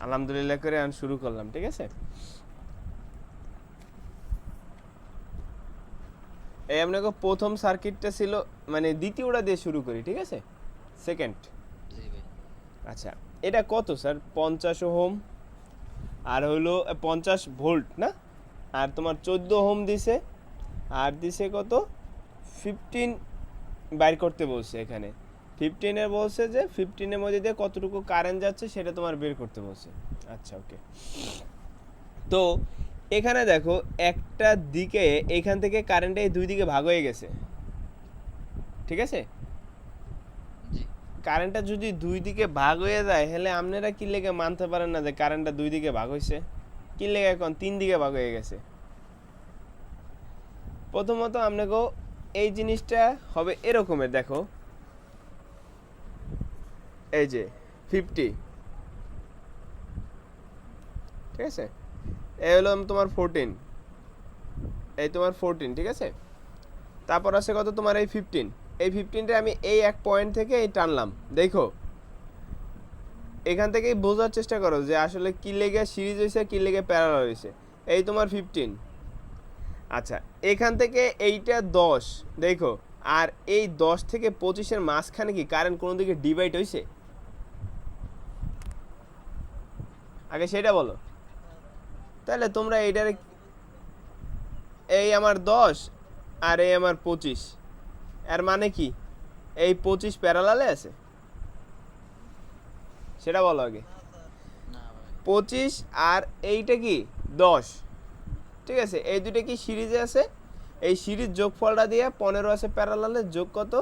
আলহামদুলিল্লাহ করে আমি শুরু করলাম, ঠিক আছে। এই আপনাকে প্রথম সার্কিটটা ছিল, মানে দ্বিতীয়টা দিয়ে শুরু করি, ঠিক আছে। সেকেন্ড, আচ্ছা এটা কত স্যার? 50 ওহম আর হলো 50 ভোল্ট না, আর তোমার 14 ওহম দিছে, আর দিছে কত 15 বাইর করতে বলছে। এখানে 15-এর বলছে যে 15-এর মধ্যে দিয়ে কতটুকু কারেন্ট যাচ্ছে সেটা তোমার বের করতে বলছে। আচ্ছা ওকে, তো এখানে দেখো একটা দিকে এখান থেকে কারেন্টে দুই দিকে ভাগ হয়ে গেছে, ঠিক আছে। কারেন্টটা যদি দুই দিকে ভাগ হয়ে যায় তাহলে আপনারা কি লেগে মানতে পারেন না যে কারেন্টটা দুই দিকে ভাগ হয়েছে? কি লেগে এখন তিন দিকে ভাগ হয়ে গেছে? প্রথমত আপনাকে এই জিনিসটা হবে এরকমের, দেখো এই যে 50, ঠিক আছে, এই হলো তোমার 14, এই তোমার 14, ঠিক আছে। তারপর আছে কত তোমার এই 15, এই 15টা আমি এই এক পয়েন্ট থেকে এই টানলাম। দেখো এখান থেকেই বোঝার চেষ্টা করো যে আসলে কি লেগে সিরিজ হয়েছে কি লেগে প্যারালাল হয়েছে। এই তোমার 15, আচ্ছা এখান থেকে এইটা 10, দেখো আর এই 10 থেকে 25-এর মাঝখানে কি কারেন্ট কোনো দিকে ডিভাইড হয়েছে? আগে সেটা বলো। তাহলে তোমরা এইটারে, এই আমার 10 আর এই আমার 25, এর মানে কি এই 25 প্যারালালে আছে? সেটা বলো আগে। 25 আর এইটা কি 10, ঠিক আছে, এই দুটো কি সিরিজে আছে। এই সিরিজ যোগফলটা দিয়ে 15 আছে প্যারালালে, যোগ কত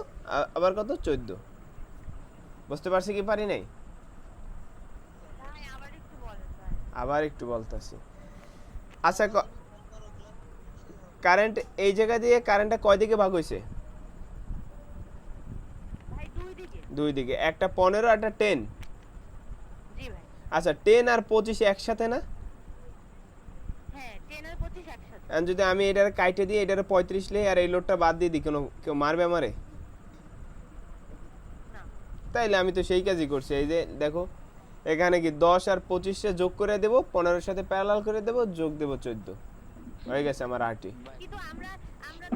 আবার কত 14। বুঝতে পারছি কি পারি নাই? আবার একটু বলতেছি। আচ্ছা কারেন্ট এই জায়গা দিয়ে কারেন্টটা কয় দিকে ভাগ হয়েছে? দুই দিকে, একটা 15 একটা 10। আচ্ছা 10 আর 25 একসাথে না? যদি আমি এটার কাইটে দিই, এটার 35 লে আর এই লোডটা বাদ দিয়ে দিই, কেউ মারবে আমারে? তাইলে আমি তো সেই কাজই করছি। এই যে দেখো এখানে কি 10 আর 25 যোগ করে দেব, 15-এর সাথে প্যারালাল করে দেব, যোগ দেব 14, হয়ে গেছে আমার আরটি। কিন্তু আমরা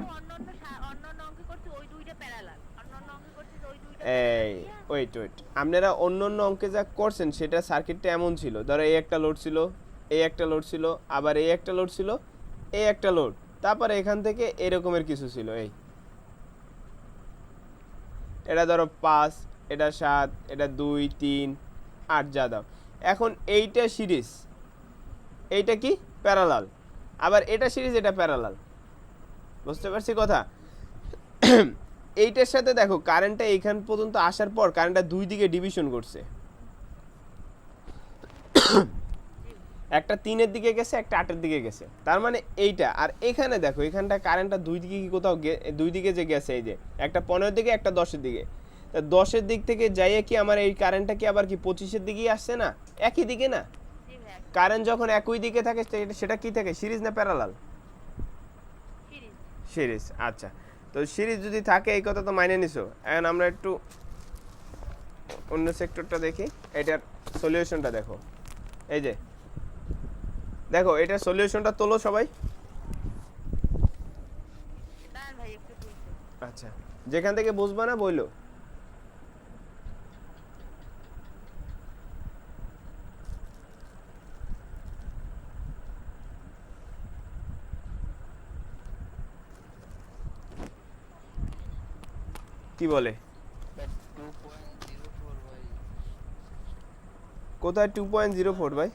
তো অন্য অঙ্কে করছি ওই দুইটা প্যারালাল, অন্য অঙ্কে করছি ওই দুইটা। এই ওয়েট আপনারা অন্য অঙ্কে যা করছেন সেটা সার্কিটটা এমন ছিল, ধরো এই একটা লোড ছিল, এই একটা লোড ছিল, আবার এই একটা লোড ছিল, এই একটা লোড, তারপরে এখান থেকে এরকমের কিছু ছিল। এই এটা ধরো 5, এটা 7, এটা 2, 3, 8 যা দাও। এখন এইটা সিরিজ, এইটা কি প্যারালাল, আবার এটা সিরিজ, এটা প্যারালাল। বুঝতে পারছি কথা? এইটার সাথে দেখো কারেন্টটা এইখান পর্যন্ত আসার পর কারেন্টটা দুই দিকে ডিভিশন করছে, একটা 3-এর দিকে গেছে, একটা 8-এর দিকে গেছে। তার মানে এইটা আর এখানে দেখো এখানটা কারেন্টটা দুই দিকে কি কোথাও দুই দিকে যে গেছে, এই যে একটা 15-এর দিকে একটা 10-এর দিকে, তা 10-এর দিক থেকে যাইয়ে কি আমার এই কারেন্টটা কি আবার কি 25-এর দিকেই আসছে না? একই দিকে না? কারেন্ট যখন একই দিকে থাকে সেটা কি থাকে, সিরিজ না প্যারালাল? সিরিজ। আচ্ছা তো সিরিজ যদি থাকে এই কথা তো মাইনে নিছো। এখন আমরা একটু অন্য সেক্টরটা দেখি, এটার সলিউশনটা দেখো। এই যে দেখো এটার সলিউশনটা তোলো সবাই। আচ্ছা যেখান থেকে বুঝবা না বইলো। কি বলে কোথায় 2.04 ভাই?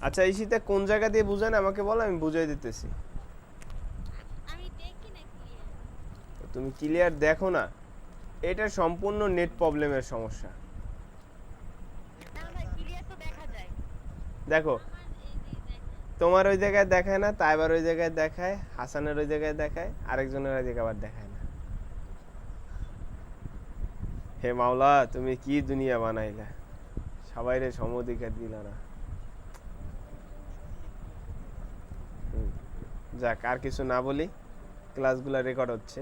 আচ্ছা এই শীতে কোন জায়গা দিয়ে বুঝান আমাকে বলো, আমি বুঝাই দিতেছি। তুমি ক্লিয়ার দেখো না, এটা সম্পূর্ণ নেট প্রবলেমের সমস্যা। দেখো তোমার ওই জায়গায় দেখায় না, তাইবার ওই জায়গায় দেখায়, হাসানের ওই জায়গায় দেখায়, আরেকজনের ওই জায়গায় আবার দেখায় না। হে মাওলা তুমি কি দুনিয়া বানাইলা, সবাইরে সম অধিকার দিলা না। যাক আর কিছু না বলি, ক্লাসগুলো রেকর্ড হচ্ছে।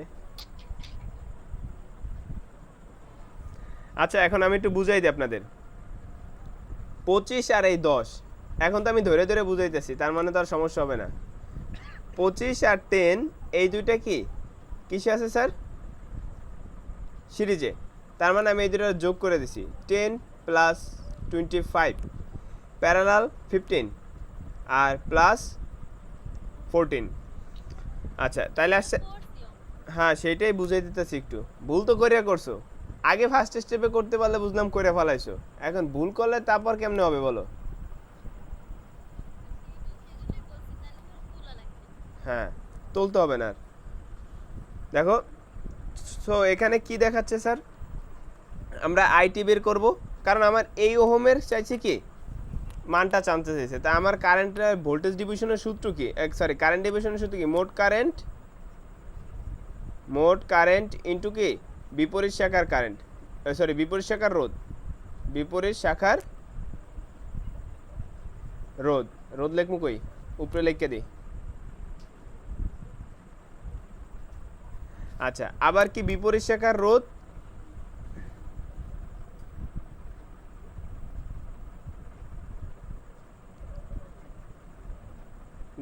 আচ্ছা এখন আমি একটু বুঝাই দিই আপনাদের। 25 আর এই 10 এখন তো আমি ধরে ধরে বুঝাইতেছি, তার মানে তো আর সমস্যা হবে না। 25 আর 10 এই দুইটা কি কিসে আছে স্যার? সিরিজে। তার মানে আমি এই দুটো যোগ করে দিছি, 10 প্লাস 25 প্যারালাল 15 আর প্লাস 14। আচ্ছা তাহলে আসছে, হ্যাঁ সেইটাই বুঝাই দিতেছি। একটু ভুল তো করিয়া করছো, আগে ফার্স্ট স্টেপে করতে পারলে বুঝলাম করে ফেলাইছো, এখন ভুল করলে তারপর কেমনে হবে বলো? হ্যাঁ তুলতে হবে না আর। দেখো সো এখানে কি দেখাচ্ছে স্যার, আমরা আইটি বের করব, কারণ আমার এই ওহমের চাইছে কি মানটা জানতে চাইছে। তা আমার কারেন্টের ভোল্টেজ ডিভিশনের সূত্র কি, সরি কারেন্ট ডিভিশনের সূত্র কি, মোট কারেন্ট ইনটু কি বিপরীত শাখার কারেন্ট, সরি বিপরীত শাখার রোধ, বিপরীত শাখার রোধ। রোধ লেখমু কই, উপরে লিখে দিই। আচ্ছা আবার কি বিপরীত শাখার রোধ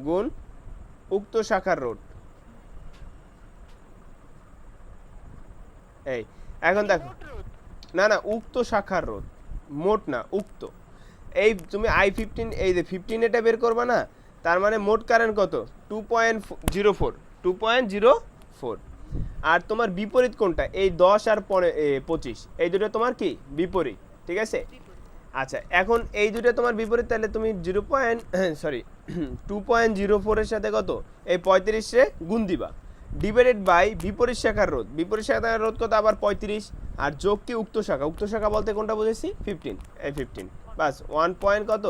গুণ উক্ত শাখার রোধ। এই এখন দেখো, না না উক্ত শাখার রোধ, মোট না উক্ত। এই তুমি I15 এই যে 15 এটা বের করবা না, তার মানে মোট কারেন্ট কত 2.04। আর তোমার বিপরীত কোনটা, এই 10 আর 25 এই দুটো তোমার কি বিপরীত, ঠিক আছে। আচ্ছা এখন এই দুটো তোমার বিপরীত, তাহলে তুমি 2.04 এর সাথে কত এই 35 গুণ দিবা, ডিভাইডেড বাই বিপরীত শাখার রোধ। বিপরীত শাখার রোধ কত আবার 35, আর যোগ কি উক্ত শাখা। উক্ত শাখা বলতে কোনটা বুঝেছি 15, এই 15 বাস 1 পয়েন্ট কত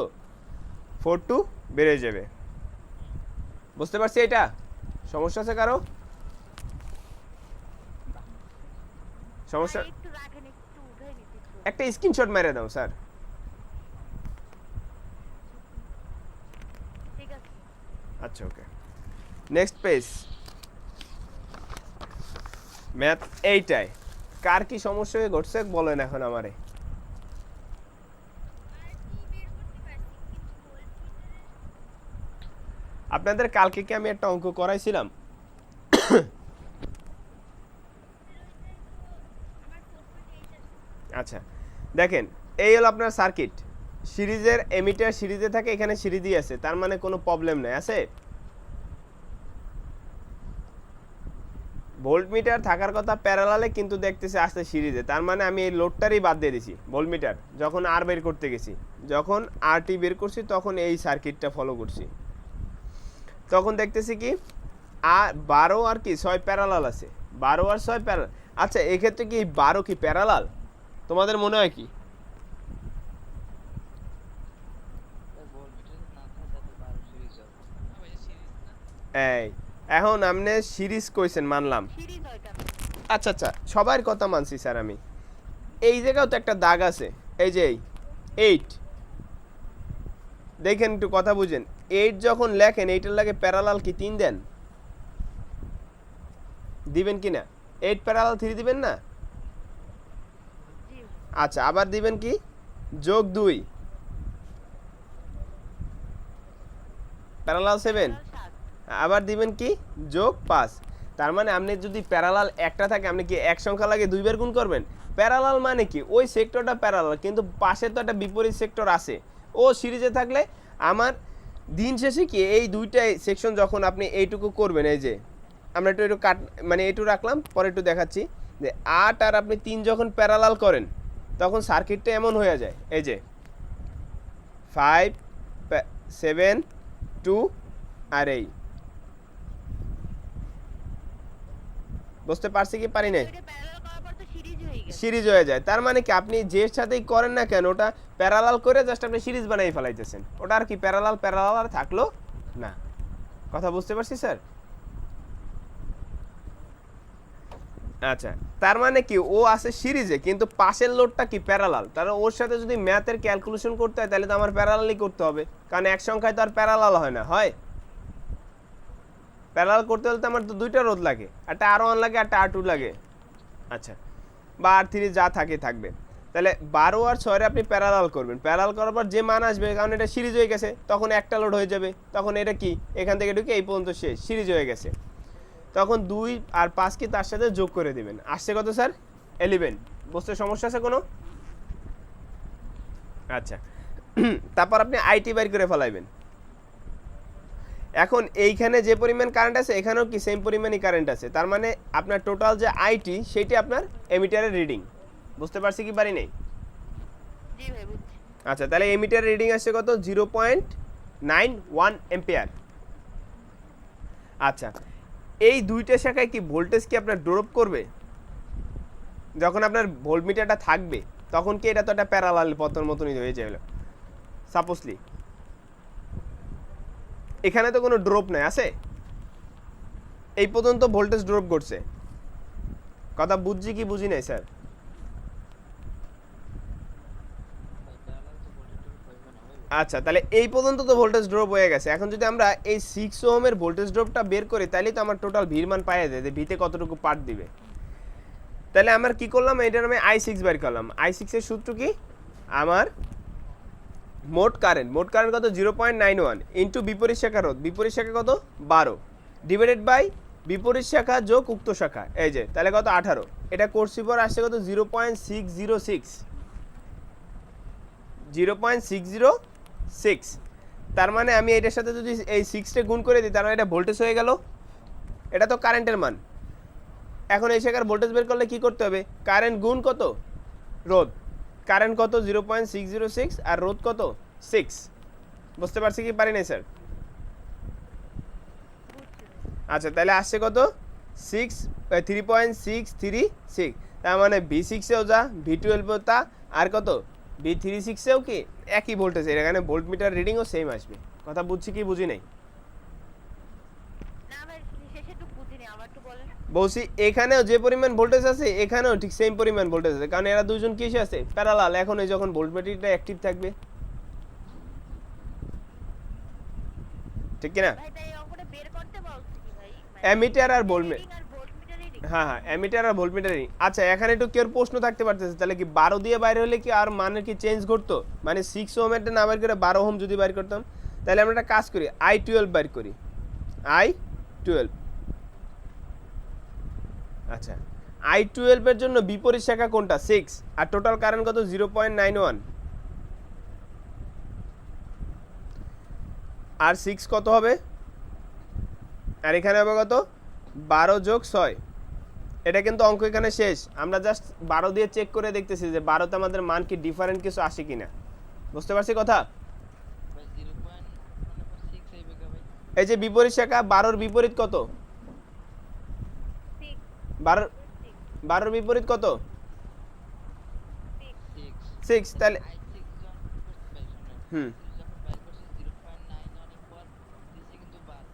42 বেড়ে যাবে। বুঝতে পারছি? এটা সমস্যা আছে কারো? সমস্যা, একটা স্ক্রিনশট মেরে দাও স্যার। আচ্ছা ওকে, নেক্সট পেজ। ম্যাথ এইটাই। কার কি সমস্যা হয়ে ঘটছে বলেন এখন আমারে। আপনাদের কালকে কি আমি একটা অঙ্ক করাইছিলাম? আচ্ছা দেখেন, এই হলো আপনার সার্কিট, সিরিজের এমিটার সিরিজে থাকে, এখানে সিরিজই আছে, তার মানে কোনো প্রবলেম নাই, আছে। ভোল্টমিটার থাকার কথা প্যারালালে, কিন্তু দেখতেছে আসছে সিরিজে, তার মানে আমি এই লোডটারই বাদ দিয়ে দিছি ভোল্টমিটার। যখন আর বের করতে গেছি, যখন আরটি বের করছি তখন এই সার্কিটটা ফলো করছি, তখন দেখতেছি কি 12 আর কি 6 প্যারালাল আছে, 12 আর 6 প্যারালাল। আচ্ছা এক্ষেত্রে কি 12 কি প্যারালাল তোমাদের মনে হয় কি? এই এখন আপনি সিরিজ কইছেন মানলাম, আচ্ছা আচ্ছা সবার কথা মানছি স্যার আমি। এই জায়গাও তো একটা দাগ আছে, এই যে 8, দেখেন একটু কথা বুঝেন। 8 যখন লেখেন এইটার লাগে প্যারালাল কি 3 দেন, দিবেন কি না? 8 প্যারালাল 3 দিবেন না? আচ্ছা আবার দিবেন কি যোগ 2 প্যারালাল 7, আবার দিবেন কি যোগ 5। তার মানে আপনি যদি প্যারালাল একটা থাকে, আপনি কি এক সংখ্যা লাগে 2 বার গুণ করবেন। প্যারালাল মানে কি ওই সেক্টরটা প্যারালাল, কিন্তু পাশে তো একটা বিপরীত সেক্টর আছে, ও সিরিজে থাকলে আমার দিন শেষে কি এই দুইটাই সেকশন যখন আপনি এইটুকু করবেন, এই যে আমরা একটু কাট মানে এইটু রাখলাম, পরে একটু দেখাচ্ছি যে 8 আর আপনি 3 যখন প্যারালাল করেন তখন সার্কিটটা এমন হয়ে যায়, এই যে 5 7 2 আর এই। বুঝতে পারছি কি পারি নাই? সিরিজ হয়ে যায়, তার মানে কি আপনি যে সাথেই করেন না কেন ওটা প্যারালাল করে জাস্ট আপনি সিরিজ বানাই ফেলাইতেছেন, ওটা আর কি প্যারালাল প্যারালাল আর থাকলো না। কথা বুঝতে পারছি স্যার? আচ্ছা তার মানে কি ও আছে সিরিজে, কিন্তু পাশের লোডটা কি প্যারালাল, তাহলে ওর সাথে যদি ম্যাথের ক্যালকুলেশন করতে হয় তাহলে তো আমার প্যারালালই করতে হবে, কারণ এক সংখ্যায় তো আর প্যারালাল হয় না, হয়? প্যারালাল করতে হলে তো আমার তো দুইটা রোধ লাগে, একটা R1 লাগে, একটা R2 লাগে। আচ্ছা, বা R3 যা থাকে থাকবে। তাহলে 12 আর 6 আপনি প্যারালাল করবেন, প্যারালাল করার পর যে মান আসবে, কারণ এটা সিরিজ হয়ে গেছে, তখন একটা লোড হয়ে যাবে, তখন এটা কি এখান থেকে ঢুকে এই পর্যন্ত শেষ, সিরিজ হয়ে গেছে। তখন 2 আর 5 কি তার সাথে যোগ করে দিবেন। আসছে কত স্যার? 11। বুঝতে সমস্যা আছে কোনো? আচ্ছা, তারপর আপনি আইটি বাইর করে ফেলাইবেন। এখন এইখানে যে পরিমাণ কারেন্ট আছে এখানেও কি সেম পরিমাণই কারেন্ট আছে, তার মানে আপনার টোটাল যে আইটি সেটি আপনার এমিটারের রিডিং। বুঝতে পারছি কি পারি নাই? জি ভাই বুঝছি। আচ্ছা, তাহলে এমিটার রিডিং আসছে কত? 0.91 এম্পিয়ার। আচ্ছা, এই দুইটা শাখায় কি ভোল্টেজ কি আপনার ড্রপ করবে? যখন আপনার ভোল্টমিটারটা থাকবে তখন কি এটা তো একটা প্যারালাল পথের মতনই হয়ে যাবে সাপোজলি। এখানে তো কোনো ড্রপ নাই, আছে? এই পর্যন্ত ভোল্টেজ ড্রপ করছে। কথা বুঝছি কি বুঝি নাই স্যার? আচ্ছা, তাহলে এই পর্যন্ত তো ভোল্টেজ ড্রপ হয়ে গেছে। এখন যদি আমরা এই 6 ওহমের ভোল্টেজ ড্রপটা বের করি তাহলে তো আমার টোটাল ভির মান পাওয়া যায় যে ভিতে কতটুকু পার্ট দিবে। তাহলে আমরা কি করলাম, এটার আমি I6 বের করলাম। I6 এর সূত্র কি? আমার মোট কারেন্ট কত? 0.91 ইন্টু বিপরীত শাখা রোধ, বিপরীত শাখা কত? 12 ডিভাইডেড বাই বিপরীত শাখা যোগ উক্ত শাখা, এই যে তাহলে কত? 18। এটা করছি পর আসছে কত? 0.606। তার মানে আমি এটার সাথে যদি এই 6টা গুণ করে দিই তার মানে এটা ভোল্টেজ হয়ে গেল। এটা তো কারেন্টের মান। এখন এই শাখার ভোল্টেজ বের করলে কি করতে হবে? কারেন্ট গুণ কত? রোধ। কারেন্ট কত? 0.606 আর রোধ কত? 6। বুঝতে পারছি কি পারি নাই স্যার? আচ্ছা, তাহলে আসছে কত? 3.636। তার মানে V6 এও যা, V12 এও তা, আর কত? V36 এও কি একই ভোল্টেজ। এখানে ভোল্টমিটার রিডিংও সেম আসবে। কথা বুঝছি কি বুঝি নাই? না ভাই শেষে একটু বুঝিনি, আবার একটু বলেন। বলছি এখানেও যে পরিমাণ ভোল্টেজ আছে এখানেও ঠিক সেম পরিমাণ ভোল্টেজ আছে, কারণ এরা দুজন কিসে আছে? প্যারালাল। এখন এই যখন ভোল্টমিটারটা অ্যাক্টিভ থাকবে, ঠিক কি না? ভাই তাই অঙ্কটা বের করতে বলছি কি ভাই? অ্যামিটার আর ভোল্টমিটার। রিডিং আর ভোল্টমিটার রিডিং। হ্যাঁ হ্যাঁ, অ্যামিটার আর ভোল্টমিটার। আচ্ছা, এখানে একটু কেউ প্রশ্ন থাকতে পারতেছে, তাহলে কি 12 দিয়ে বাইরে হলে কি আর মানের কি চেঞ্জ ঘটতো? মানে 6 ওহমেরটা না বাইর করে 12 ওহম যদি বাইর করতাম, তাহলে আমরা একটা কাজ করি, I12 বাইর করি। I12। আচ্ছা, I12 এর জন্য বিপরীত শাখা কোনটা? 6। আর টোটাল কারেন্ট কত? 0.91। আর 6 কত হবে? আর এখানে হবে কত? 12 যোগ 6। এটা কিন্তু অঙ্ক এখানে শেষ। আমরা জাস্ট 12 দিয়ে চেক করে দেখতেছি যে 12তে আমাদের মান কি ডিফারেন্ট কিছু আসে কিনা। বুঝতে পারছি কথা? এই যে বিপরীত শাখা 12 এর বিপরীত কত? 12 এর বিপরীত কত? 6। তাহলে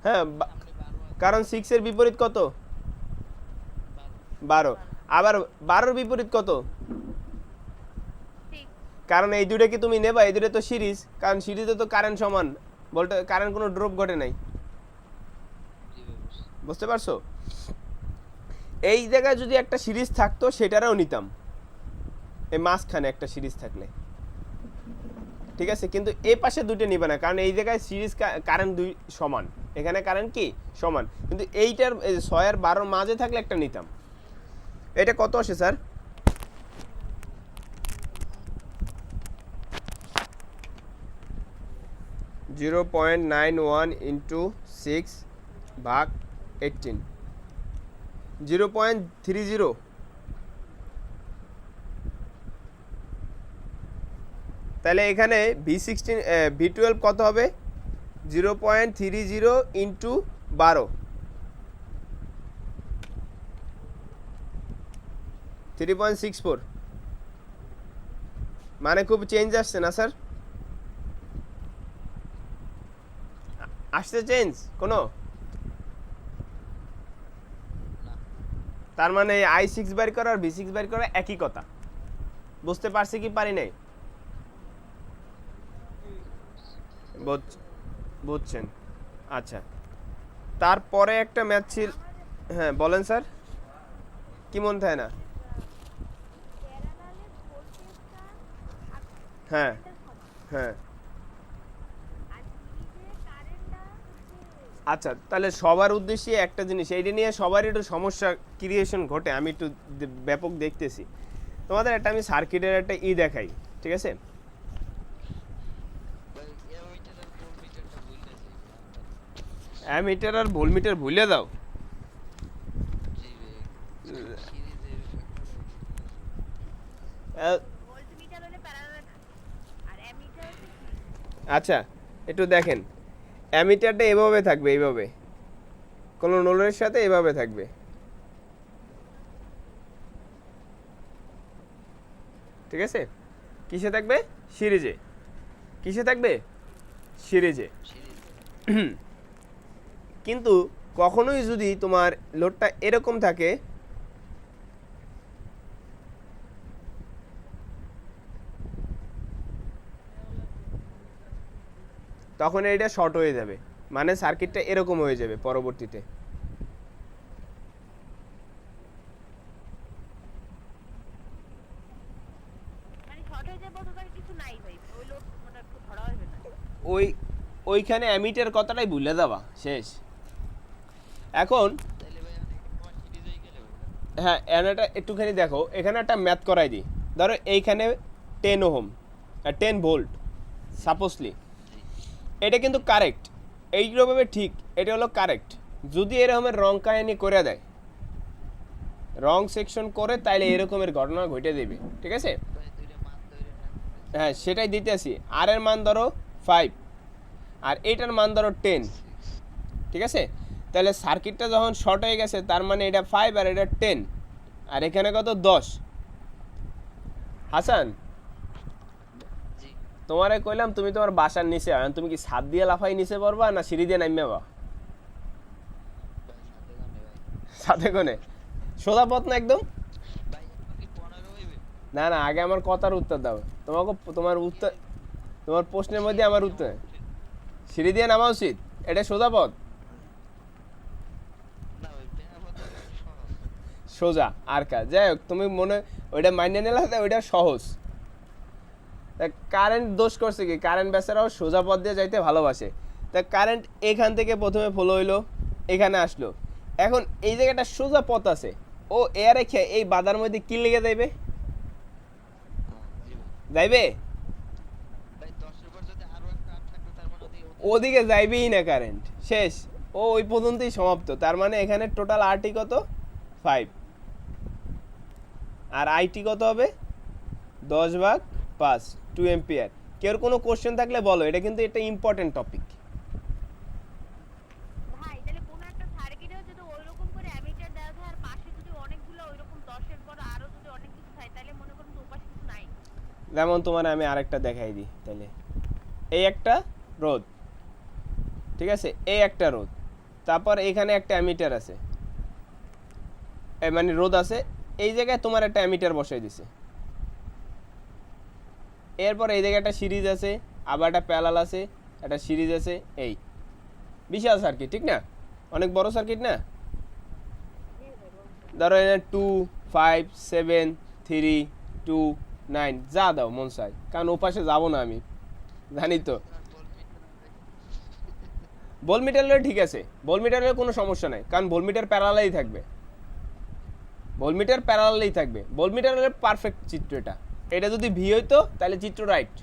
হ্যাঁ, কারণ 6 এর বিপরীত কত? 12। আবার 12 এর বিপরীত কত? কারণ এই দুটো কি তুমি নেবা? এই দুটো তো সিরিজ, কারণ সিরিজে তো কারেন্ট সমান, বলতে কারেন্ট কোনো ড্রপ ঘটে নাই। বুঝতে পারছো? এই জায়গায় যদি একটা সিরিজ থাকতো সেটারও নিতাম, এই মাঝখানে একটা সিরিজ থাকলে, ঠিক আছে? কিন্তু এই পাশে দুটো নিবে না, কারণ এই জায়গায় সিরিজ কারেন্ট দুই সমান, এখানে কারেন্ট কি সমান, কিন্তু এইটার 6 আর 12 মাঝে থাকলে একটা নিতাম। এটা কত আসে স্যার? (0.91 ইন্টু 6 ভাগ 18) 0.30। তাহলে এখানে V12 কত হবে? 0.30 ইন্টু 12, 3.64। মানে খুব চেঞ্জ আসছে না স্যার? আসছে চেঞ্জ কোনো? তার মানে I6 বের করা আর V6 বের করা একই কথা। বুঝতে পারছি কি পারি নাই? বুঝছেন? আচ্ছা, তারপরে একটা ম্যাচ ছিল। হ্যাঁ বলেন স্যার, কি মন থাকে না? প্যারালালে ভোল্টেজটা আর হ্যাঁ কারেন্টের সমান, হ্যাঁ। আর সিরিজে কারেন্টটা হচ্ছে আচ্ছা তাহলে সবার উদ্দেশ্যে একটা জিনিস, এইটা নিয়ে সবারই একটু সমস্যা ক্রিয়েশন ঘটে, আমি একটু ব্যাপক দেখতেছি। তোমাদের একটা আমি সার্কিটের একটা দেখাই, ঠিক আছে? ভাই ওইটার আর ভোল্টমিটারটা ভুলে যাই অ্যামিটার আর ভোল্টমিটার ভুলে দাও। জি ভাই সিরিজের ভোল্টমিটার হলে প্যারালালে থাকে আর অ্যামিটার হচ্ছে সিরিজ। আচ্ছা একটু দেখেন, অ্যামিটারটা এভাবে থাকবে, এইভাবে কোনো নোলের সাথে এভাবে থাকবে, ঠিক আছে? কিসে থাকবে? সিরিজে। কিসে থাকবে? সিরিজে। সিরিজ কিন্তু কখনোই যদি তোমার লোডটা এরকম থাকে, তখন এইটা শর্ট হয়ে যাবে, মানে সার্কিটটা এরকম হয়ে যাবে পরবর্তীতে। মানে শর্ট হয়ে যাবে বলতে কিছু নাই ভাই, ওই লোড মানে একটু ধরা হবে না। ওই ওইখানে অ্যামিটার কথাটাই ভুলে যাবা, শেষ। এখন তাইলে ভাই অনেক তোমার সিরিজ হয়ে গেল হ্যাঁ এটা একটুখানি দেখো, এখানে একটা ম্যাথ করাই দিই। ধরো এইখানে 10 ওহম 10 ভোল্ট সাপোজলি, এটা কিন্তু কারেক্ট, এইভাবে ঠিক, এটা হলো কারেক্ট। যদি এরকমের রং কাহিনী করে দেয়, রং সেকশন করে, তাইলে এরকমের ঘটনা ঘটে দেবে, ঠিক আছে? ভাই দুইটা মান ধরে না হ্যাঁ সেটাই দিতেছি। আর এর মান ধরো 5 আর এইটার মান ধরো 10, ঠিক আছে? তাহলে সার্কিটটা যখন শর্ট হয়ে গেছে, তার মানে এটা 5 আর এটা 10, আর এখানে কত 10। হাসান জি তোমারে কইলাম তুমি তোমার বাসার নিচে, এখন তুমি কি ছাদ দিয়ে লাফাই নিচে পড়বা না সিঁড়ি দিয়ে নামবে? ভাই সাথে গানে ভাই সাথে কোনে সোজা পথ না একদম? ভাই এখন কি 15 হইবে না না, আগে আমার কথার উত্তর দাও। তোমাকে তোমার উত্তর, তোমার প্রশ্নের মধ্যে আমার উত্তর, সিঁড়ি দিয়ে নামা উচিত, এটা সোজা পথ? না ভাই প্যারা পথ সহজ সোজা আর কাজ, যাই হোক তুমি মনে ওইটা মাইনে নিলে তো ওইটা সহজ। তা কারেন্ট দোষ করছে কি? কারেন্ট বেচারাও সোজা পথ দিয়ে যাইতে ভালোবাসে। তা কারেন্ট এখান থেকে প্রথমে ফলো হইলো, এখানে আসলো, এখন এই জায়গাটা সোজা পথ আছে, ও এ রেখে এই বাধার মধ্যে কি লেগে যাইবে? জি ভাই যাইবে? ভাই 10 এর পর যদি আরো একটা আট থাকতো তার মানে ওদিকে যাইবেই না কারেন্ট, শেষ। ও ওই পর্যন্তই সমাপ্ত। তার মানে এখানে টোটাল আরটি কত? 5, আর আইটি কত হবে? 10/5, 2 এম্পিয়ার। কেউ কোনো কোশ্চেন থাকলে বলো, এটা কিন্তু একটা ইম্পর্টেন্ট টপিক। ভাই তাহলে কোন একটা সার্কিটেও যদি ওইরকম করে অ্যামিটার দেওয়া থাকে আর পাশে যদি অনেকগুলো ওইরকম 10-এর পর আরো যদি অনেক কিছু থাকে, তাহলে মনে করুন তো ওপাশে কিছু নাই। যেমন তোমার আমি আরেকটা দেখাই দিই তাহলে। এই একটা রোদ, ঠিক আছে? এই একটা রোদ, তারপর এখানে একটা অ্যামিটার আছে, মানে রোদ আছে, এই জায়গায় তোমার একটা অ্যামিটার বসাই দিছে। এরপর এই জায়গায় একটা সিরিজ আছে, আবার একটা প্যারালাল আছে, একটা সিরিজ আছে, এই বিশাল সার্কিট, ঠিক না? অনেক বড় সার্কিট না? ধরো এখানে 2, 5, 7, 3, 2, 9 যা দাও মন চাই, কারণ ওপাশে যাবো না আমি, জানি তো। ভোল্টমিটার হলে ঠিক আছে, ভোল্টমিটার হলে কোনো সমস্যা নাই, কারণ ভোল্টমিটার প্যারালালেই থাকবে, ভোল্টমিটার প্যারালালেই থাকবে। ভোল্টমিটার হলে পারফেক্ট চিত্র। এটা এটা যদি ভি হইতো তাহলে চিত্র রাইট।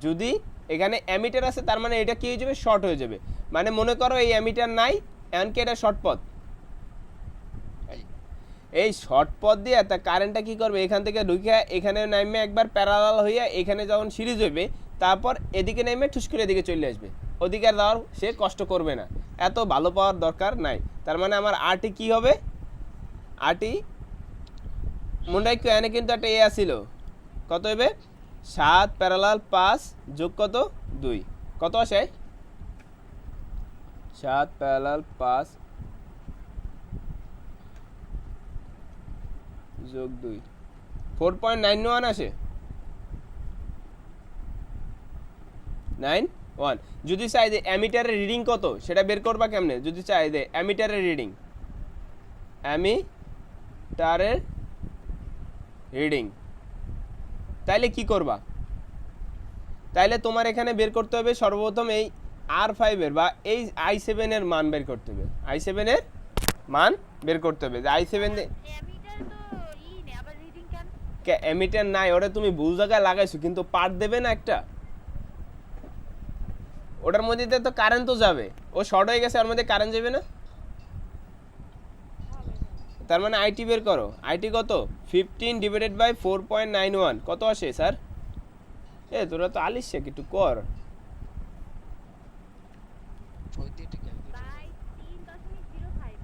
যদি এখানে অ্যামিটার আছে, তার মানে এটা কি হয়ে যাবে? শর্ট হয়ে যাবে। মানে মনে করো এই অ্যামিটার নাই, এমনকি এটা শর্ট পথ, এই শর্ট পথ দিয়ে তা কারেন্টটা কি করবে? এখান থেকে ঢুকে এখানে নামে একবার প্যারালাল হইয়া এখানে যখন সিরিজ হইবে, তারপর এদিকে নেমে ঠুস করে এদিকে চলে আসবে, ওদিকে আর যাওয়ার সে কষ্ট করবে না, এত ভালো পাওয়ার দরকার নাই। তার মানে আমার আরটি কি হবে? আরটি মনে রাখো এখানে কিন্তু একটা এ আসিল, কত হবে? 7 প্যারালাল 5 যোগ কত? 2, কত আসে? 7 প্যারালাল 5 যোগ 2, 4.91 আসে, 9 ওয়ান। যদি চাই যে অ্যামিটারের রিডিং কত সেটা বের করবা কেমনে? যদি চাই যে অ্যামিটারের রিডিং তাইলে কি করবা? তাইলে তোমার এখানে বের করতে হবে সর্বপ্রথম এই R5 এর বা এই i7 এর মান বের করতে হবে। i7 এর মান বের করতে হবে যে i7 অ্যামিটার তো নেই আবার রিডিং কেন? অ্যামিটার নাই, ওটা তুমি ভুল জায়গায় লাগাইছো, কিন্তু পার্ট দেবে না একটা, ওটার মধ্যে তো কারেন্ট তো যাবে, ও শর্ট হয়ে গেছে, ওর মধ্যে কারেন্ট যাবে না। তার মানে আইটি বের করো। আইটি কত? 15 ডিভাইডেড বাই 4.91 কত আসে স্যার? তোরা তো আলিস শেখ, একটু কর। ওই দিয়ে একটু ক্যালকুলেট বাই 3.05।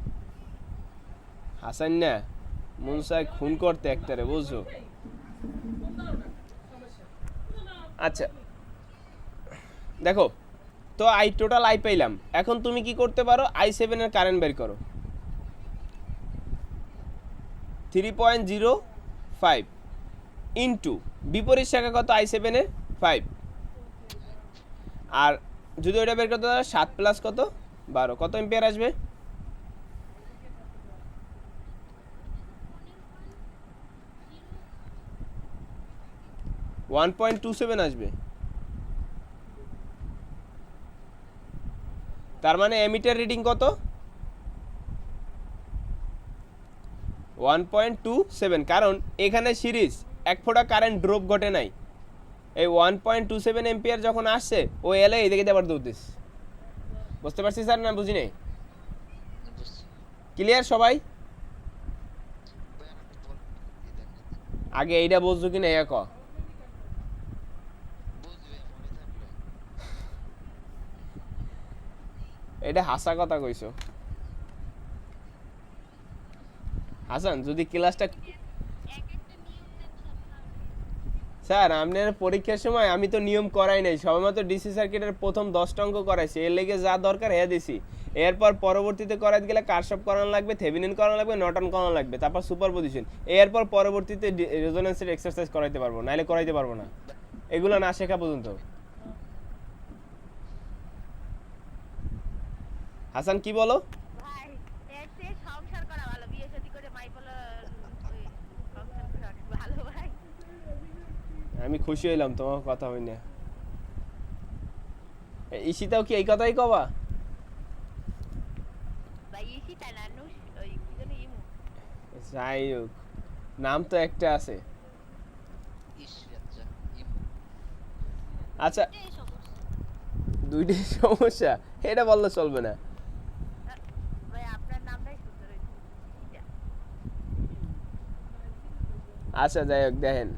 হাসান না মুনসাই খুন করতে একটারে, বুঝছো? আচ্ছা দেখো তো টোটাল আই পাইলাম। এখন তুমি কি করতে পারো? i7 এর কারেন্ট বের করো। 3.05 ইনটু বিপরীত শাখা কত i7 এর? 5। আর যদি ওইটা বের করতে হয় 7 প্লাস কত? 12, কত এম্পিয়ার আসবে? 1.27 আসবে। তার মানে এমিটার রিডিং কত? 1.27, কারণ এখানে সিরিজ এক ফোঁটা কারেন্ট ড্রপ ঘটে নাই। এই 1.27 এম্পিয়ার যখন আসছে ও এলে এদিকে আবার দৌড় দিস। বুঝতে পারছি স্যার না বুঝি নাই? বুঝছি ক্লিয়ার সবাই? ভাই, আর একটু বল দিয়ে দেন না। আগে এইটা বুঝছো কি না ক? বুঝবি মনে থাকলে। এটা হাসা কথা কইছো হাসান। যদি ক্লাসটা এক একটা নিয়ম দেখছো আপনারা। স্যার আপনার পরীক্ষার সময় আমি তো নিয়ম করাই নাই, সবেমাত্র ডিসি সার্কিটের প্রথম 10টা অঙ্ক করাইছি, এর লেগে যা দরকার হ্যাঁ দিছি। এরপর পরবর্তীতে করাইতে গেলে কারশফ করানো লাগবে, থেভেনিন করানো লাগবে, নর্টন করানো লাগবে, তারপর সুপারপজিশন। এরপর পরবর্তীতে রেজোন্যান্সের এক্সারসাইজ করাইতে পারবো, নাইলে করাইতে পারবো না, এগুলো না শেখা পর্যন্ত। হাসান কি বলো? ভাই এর চেয়ে সংসার করা ভালো, বিয়ে শাদী করে মাইপলা ওই সংসার করা অনেক ভালো ভাই। আমি খুশি হইলাম তোমার কথা হই না। ঈশিতাও কি এই কথাই কবা? ভাই ইসি তাই না নুস ওই কি জানি ইমু। যাই হোক, নাম তো একটা আছে। ইস আচ্ছা আচ্ছা এই সমস্যা দুইটাই সমস্যা, এটা বললে চলবে না। ভাই আপনার নামটাই সুন্দর হয়েছে ইসিটা। আচ্ছা যাই হোক, দেখেন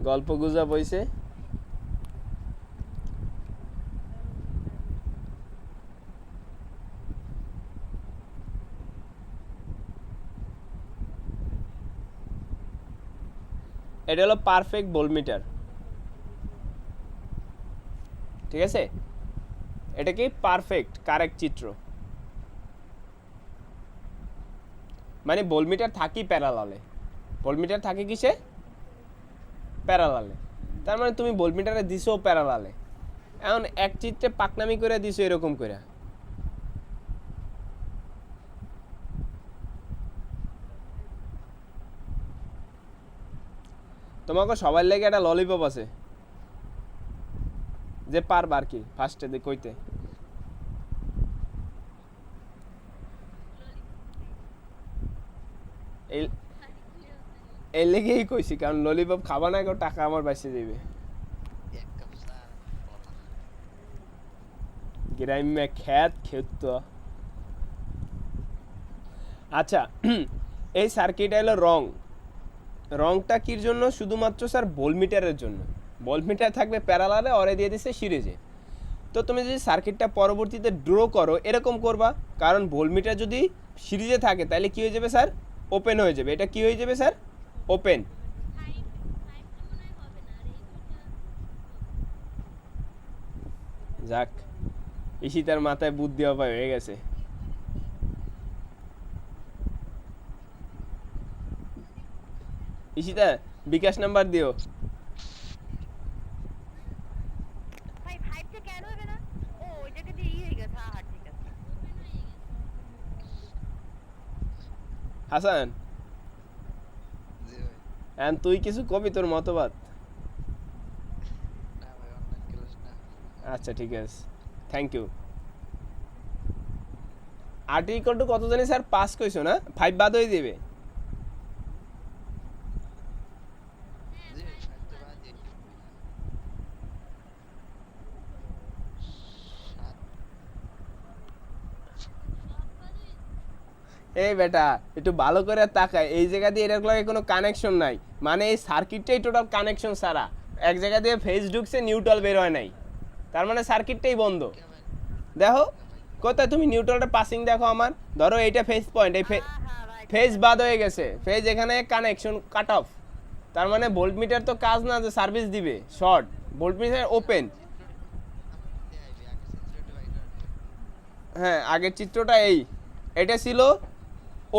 গল্প গুজব হইছে। এটা হলো পারফেক্ট ভোল্টমিটার, ঠিক আছে? এটা কি পারফেক্ট কারেক্ট চিত্র, মানে ভোল্টমিটার থাকি প্যারালালে। ভোল্টমিটার থাকে কিসে? প্যারালালে। তার মানে তুমি ভোল্টমিটারে দিছো প্যারালালে, এখন এক চিত্রে পাকনামি করে দিছো এরকম করে। তোমাকে সবার লেগে একটা ললিপপ আছে, যে পারবা আর কি ফার্স্টে দিয়ে কইতে। এই এই লেগেই কইছি, কারণ ললিপপ খাবা না, কেউ টাকা আমার বাঁচিয়ে দিবে। এক কাপ চা বলা। গ্রামে খ্যাত খেত। আচ্ছা এই সার্কিট হলো রংটা কির জন্য? শুধুমাত্র স্যার ভোল্টমিটারের জন্য। ভোল্টমিটার থাকবে প্যারালালে, অরে দিয়ে দিছে সিরিজে। তো তুমি যদি সার্কিটটা পরবর্তীতে ড্র করো এরকম করবা, কারণ ভোল্টমিটার যদি সিরিজে থাকে তাহলে কি হয়ে যাবে স্যার? ওপেন হয়ে যাবে। এটা কি হয়ে যাবে স্যার? ওপেন। যাক, ঈশিতার মাথায় বুদ্ধি অপায় হয়ে গেছে। ঈশিতা বিকাশ নাম্বার দিও। ভাই 5 হয়েছে কেন হবে না? ও ওই জায়গা দিয়ে হয়ে গেছে। হ্যাঁ হ্যাঁ ঠিক আছে। হাসান জি ভাই। এন্ড তুই কিছু কবি তোর মতবাদ? না ভাই অনলাইন ক্লাস না। আচ্ছা ঠিক আছে, থ্যাংক ইউ। আর্টিকেল টু কত জানি স্যার 5 কইছো না? 5 বাদ হয়ে যাবে। জি ভাই ফাইভ তো বাদই। এই বেটা একটু ভালো করে তাকায়, এই জায়গা দিয়ে এটার লগে কোনো কানেকশন নাই, মানে এই সার্কিটটাই টোটাল কানেকশন সারা। এক জায়গা দিয়ে ফেজ ঢুকছে, নিউট্রাল বের হয় নাই, তার মানে সার্কিটটাই বন্ধ। দেখো কোথায় তুমি নিউট্রালটা পাসিং দেখো আমার, ধরো এইটা ফেজ পয়েন্ট, এই হ্যাঁ হ্যাঁ ভাই। ফেজ বাদ হয়ে গেছে, ফেজ এখানে কানেকশন কাট অফ, তার মানে ভোল্টমিটার তো কাজ না যে সার্ভিস দিবে, শর্ট। Voltmeter open. হ্যাঁ আগের চিত্রটা এই, এটা ছিল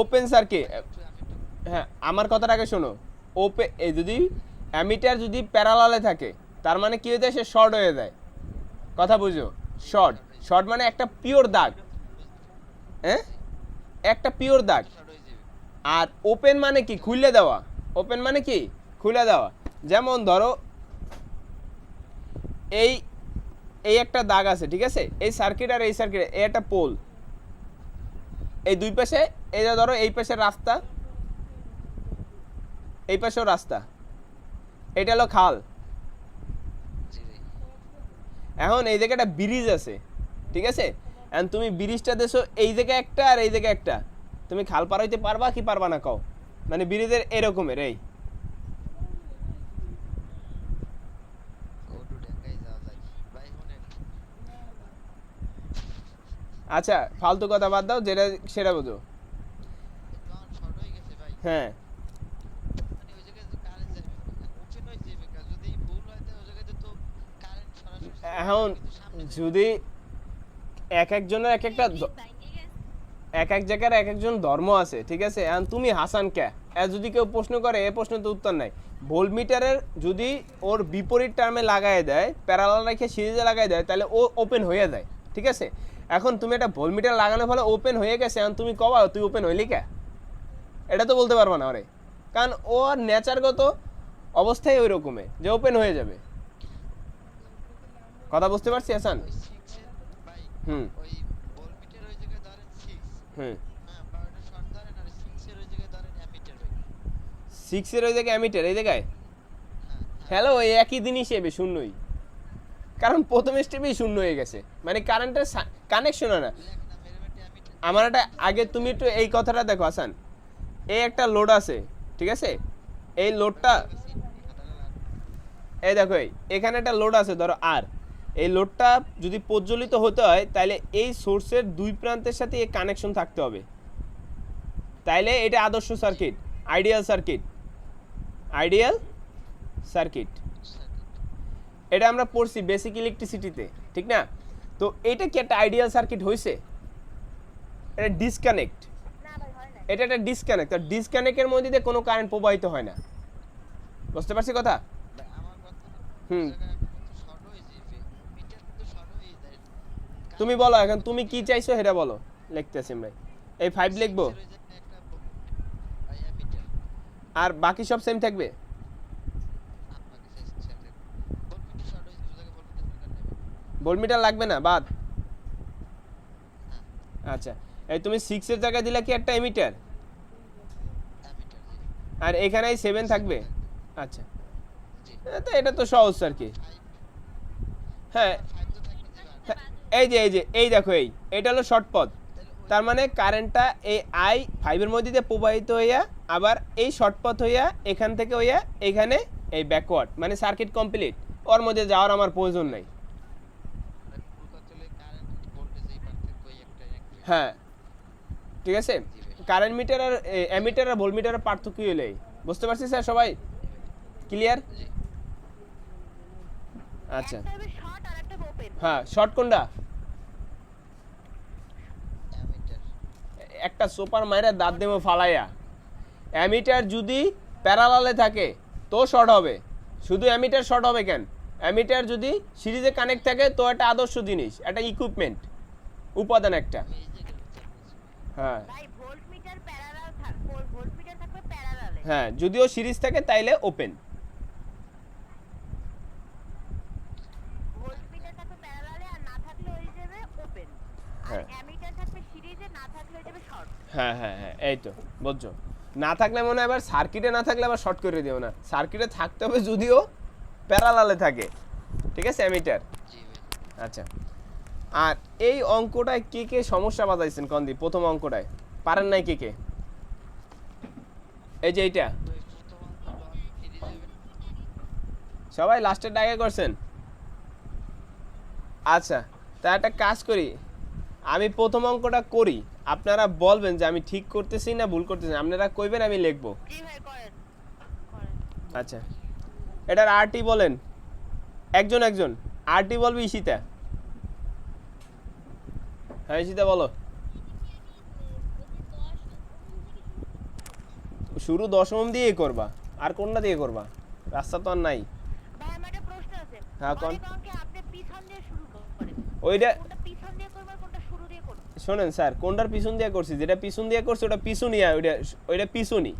ওপেন সার্কিট। হ্যাঁ আমার কথাটা আগে শোনো, ওপেন এই যদি অ্যামিটার যদি প্যারালালে থাকে তার মানে কি হয়ে যায়, সে শর্ট হয়ে যায়। কথা বুঝো, শর্ট, শর্ট মানে একটা পিওর দাগ, হ্যাঁ একটা পিওর দাগ। আর ওপেন মানে কি, খুলে দেওয়া। ওপেন মানে কি, খুলে দেওয়া। যেমন ধরো এই এই একটা দাগ আছে, ঠিক আছে, এই সার্কিট আর এই সার্কিট, এই একটা পোল, এই দুই পাশে, এই যে ধরো এই পাশে রাস্তা, এই পাশেও রাস্তা, এটা হলো খাল। জি ভাই। এখন এই জায়গায় একটা ব্রিজ আছে, ঠিক আছে, এখন তুমি ব্রিজটা দেছো এই জায়গায় একটা আর এই জায়গায় একটা, তুমি খাল পার হইতে পারবা কি পারবা না কও? মানে ব্রিজের এরকমের এই। ওটু ঢাকায় যাওয়া যায়। ভাই শুনেন, আচ্ছা ফালতু কথা বাদ দাও, যেটা সেটা বোঝো। তখন শর্ট হয়ে গেছে ভাই। হ্যাঁ মানে ওই জায়গায় কারেন্ট যাবে, ওপেন হয়ে যাবে, যদি ভুল হয় তো ওই জায়গায় তো কারেন্ট সরাসরি যাবে, এখন কিন্তু সামনে যদি এক একজনের এক একটা এক এক জায়গার এক একজন ধর্ম আছে, ঠিক আছে, এখন তুমি হাসান কে, যদি কেউ প্রশ্ন করে এ প্রশ্ন তো উত্তর নাই। ভোল্টমিটারের যদি ওর বিপরীত টার্মে লাগাই দেয়, প্যারালাল রেখে সিরিজে লাগাই দেয়, তাহলে ও ওপেন হয়ে যায়, ঠিক আছে। এখন তুমি একটা ভোল্টমিটার লাগানোর ফলে ওপেন হয়ে গেছে, এখন তুমি কবা তুই ওপেন হইলি কে, এটা তো বলতে পারবা না ওরে, কারণ ওর নেচারগত অবস্থায় ওই রকমের যে ওপেন হয়ে যাবে। কথা বুঝতে পারছি হাসান? ওই 6 এর ভাই হুম ওই ভোল্টমিটার ওই জায়গায় ধরেন 6, হুম হ্যাঁ বা ওটা শর্ট ধরেন, আর 6 এর ওই জায়গায় ধরেন অ্যামিটার ভাই। 6 এর ওই জায়গায় অ্যামিটার এই জায়গায়, হ্যাঁ হ্যালো এই একই জিনিস হিসেবে শূন্যই, কারণ প্রথম স্টেপেই শূন্য হয়ে গেছে, মানে কারেন্টের কানেকশন হয় না। লেখ না মেরুমেটে অ্যামিটার। আমার একটা আগে তুমি একটু এই কথাটা দেখো হাসান, এই একটা লোড আছে, ঠিক আছে, এই লোডটা এই দেখো এখানে একটা লোড আছে ধরো আর, এই লোডটা যদি প্রজ্বলিত হতে হয় তাহলে এই সোর্সের দুই প্রান্তের সাথে এই কানেকশন থাকতে হবে, তাইলে এটা আদর্শ circuit, ideal circuit, ideal circuit. এটা আমরা পড়ছি বেসিক ইলেকট্রিসিটিতে, ঠিক না? তো এটা কি একটা আইডিয়াল সার্কিট হয়েছে? এটা ডিসকানেক্ট, না ভাই হয় না। এটা একটা ডিসকানেক্ট, আর ডিসকানেক্টের মধ্যে দিয়ে কোনো কারেন্ট প্রবাহিত হয় না। বুঝতে পারছি কথা? ভাই আমার কথা হুম। ওই জায়গায় কিন্তু শর্ট হয়ে যাবে, মিটার কিন্তু শর্ট হয়ে যায়। তুমি বলো এখন তুমি কি চাইছো সেটা বলো, লিখতেছি ভাই। এই 5 লিখবো 6 এর ওই জায়গায় একটা ভাই অ্যামিটার, আর বাকি সব সেম থাকবে? আপনাকে সাথে ভোল্টমিটার শর্ট হয়ে যাবে, ওই জায়গায় ভোল্টমিটার দরকার নেই। ভোল্টমিটার লাগবে না, বাদ। হ্যাঁ আচ্ছা এই তুমি 6 এর জায়গায় দিলা কি একটা এমিটার, অ্যামিটার জি। আর এখানে 7 থাকবে। আচ্ছা জি তো এটা তো সহজ আর কি। 5, হ্যাঁ 5 তো থাকবে যে ভাই। এই দেখো এইটা হলো শর্ট পথ, তার মানে কারেন্টটা এই আই 5 এর মধ্যে দিয়ে প্রবাহিত হইয়া আবার এই শর্ট পথ হইয়া এখান থেকে হইয়া এখানে এই ব্যাকওয়ার্ড, মানে সার্কিট কমপ্লিট, ওর মধ্যে যাওয়ার আমার প্রয়োজন নাই। ভাই ফুল কথা হলে কারেন্ট ভোল্টেজ এই পার্থক্য এই একটা এক। হ্যাঁ ঠিক আছে, জি ভাই। কারেন্ট মিটার আর অ্যামিটার আর ভোল্টমিটারের পার্থক্য হলো এই। বুঝতে পারছি স্যার সবাই, ক্লিয়ার? জি আচ্ছা একটা হবে শর্ট আর একটা ওপেন। হ্যাঁ শর্ট কোনটা? অ্যামিটার। একটা সুপার মাইরা দাঁত দেবো ফালাইয়া। অ্যামিটার যদি প্যারালালে থাকে তো শর্ট হবে, শুধু অ্যামিটার শর্ট হবে কেন? অ্যামিটার যদি সিরিজে কানেক্ট থাকে তো একটা আদর্শ জিনিস, একটা ইকুইপমেন্ট, উপাদান একটা। আমি এই জায়গায় বিচার করছি ভাই। হ্যাঁ ভাই ভোল্টমিটার প্যারালাল থাকবে, ভোল্টমিটার থাকবে প্যারালালে। হ্যাঁ, যদিও সিরিজ থাকে তাইলে ওপেন। ভোল্টমিটার থাকবে প্যারালালে, আর না থাকলে হয়ে যাবে ওপেন। আর হ্যাঁ অ্যামিটার থাকবে সিরিজে, না থাকলে হয়ে যাবে শর্ট। হ্যাঁ হ্যাঁ হ্যাঁ, এই তো বুঝছো। না থাকলে মনে হয় আবার সার্কিটে না থাকলে আবার শর্ট করে দিও না, সার্কিটে থাকতে হবে যদিও প্যারালালে থাকে, ঠিক আছে অ্যামিটার। জি ভাই। আচ্ছা, আর এই অঙ্কটায় কে কে সমস্যা বাজাইছেন কন্দি? প্রথম অঙ্কটায় পারেন নাই কে কে? এই যে এইটা ভাই প্রথম অঙ্কটা ফ্রি যাবেন। সবাই লাস্টের ডাকে করছেন? আচ্ছা, তা একটা কাজ করি, আমি প্রথম অঙ্কটা করি, আপনারা বলবেন যে আমি ঠিক করতেছি না ভুল করতেছি, আপনারা কইবেন, আমি লিখবো। জি ভাই করেন করেন। আচ্ছা, এটার আরটি বলেন, একজন একজন। আরটি বলবি ঈশিতা। হ্যাঁ ঈশিতা বলো। শুরু 10 ওহম দিয়ে করবা, আর কোনটা দিয়ে করবা? রাস্তা তো আর নাই। ভাই আমার একটা প্রশ্ন আছে। হ্যাঁ, কোন? অনেক অঙ্কে আপনি পিছন দিয়ে শুরু করেন, ওইটা কোনটা পিছন দিয়ে করবেন কোনটা শুরু দিয়ে করবেন? শোনেন স্যার, কোনটার পিছন দিয়ে করছি, যেটা পিছন দিয়ে করছি ওটা পিছনই, ওইটা ওইটা পিছনই,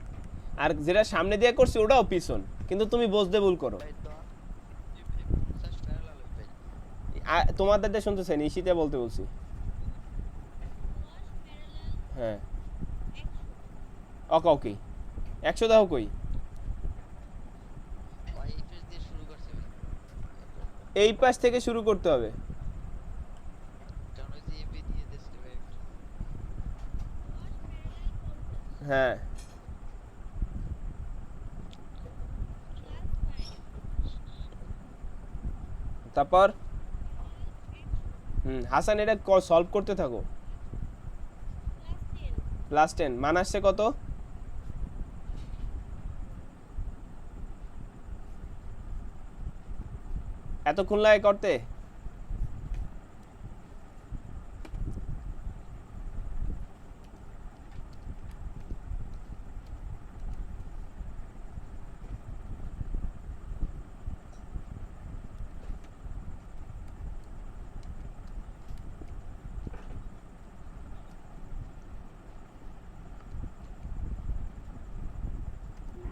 আর যেটা সামনে দিয়ে করছি ওটাও পিছন, কিন্তু তুমি বুঝতে ভুল করো। ভাই তো 50 প্যারালাল ভাই। তোমাদের দিয়ে শুনতেছেন, ঈশিতা বলতে বলছি। হ্যাঁ ওকে ওকে, 100 দাও কই? ভাই এই পেজ দিয়ে শুরু করছে ভাই। এই পাশ থেকে শুরু করতে হবে। কারণ ওই যে এবি দিয়ে দিয়েছে ভাই একটা। হ্যাঁ তারপর হাসান এটা সলভ করতে থাকো। +10 মান আসছে কত? এতক্ষণ লাগে করতে?